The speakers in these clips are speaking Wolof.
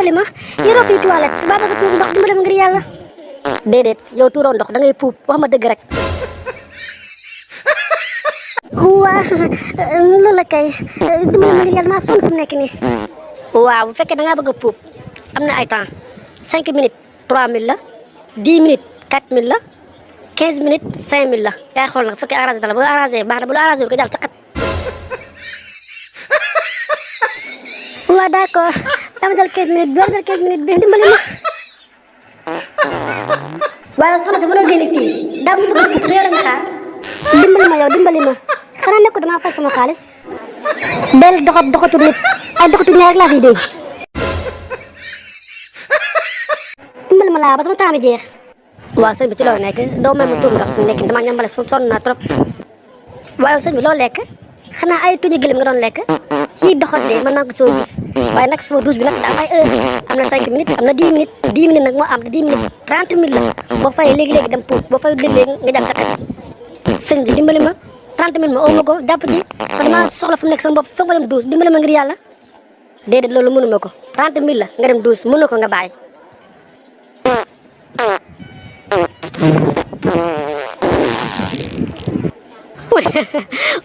dimbali ma yoroo fii toilette ba bëgg tuur ndox dimbali ma ngir yàlla. déedéet yow tuuroo ndox da ngay puub wax ma dëgg rek. waa loolu la kay dimbali ma ngir yàlla maa sonn fu mu nekk nii. waaw bu fekkee da ngaa bëgg a puub am na ay temps 5 minutes 3000 la 10 minutes 4000 la 15 minutes 5000 la yaay xool nag bu fekkee arrangé na la bu arrangé baax na bu la arrangé ko jàll ca xat. waaw d'accord dama jël 15 minutes dama jël 15 minutes bi dimbali ma. waaye soxna si mënoo génn fii daa mu bëgg puub yow la nga xaar. dimbali ma yow dimbali ma xanaa nekk damaa fay sama xaalis. del doxatu nit ay doxatu ñaar rek laa fiy dégg. dimbali ma laa ba sama temps bi jeex. waaw sëñ bi ci loolu nekk doo may ma tuur ndox fi mu nekk damaa ñambale sonn naa trop. waaye sëñ bi loo lekk xanaa ay tuñu gëlëm nga doon lekk si doxatee mën naa ko soo gis waaye nag sama douche bi nag daa am ay heure am na 5 minutes am na 10 minutes 10 minutes nag moo am te 10 minutes 30 minutes la boo fayee léegi-léegi dem puub boo fay léegi nga jàpp sa sëñ bi dimbali ma 30 minutes ma oo ma ko jàpp ci man damaa soxla fu mu nekk sama bopp foog ma dem douche dimbali ma ngir yàlla. déedéet loolu mënu ma ko 30 minutes la nga dem douche mënu ko nga bàyyi.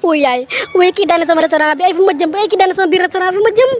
wuy yaay wuy kii daane sama restaurant bi ay fu ma jëm ay kii daane sama biir restaurant bi ma jëm.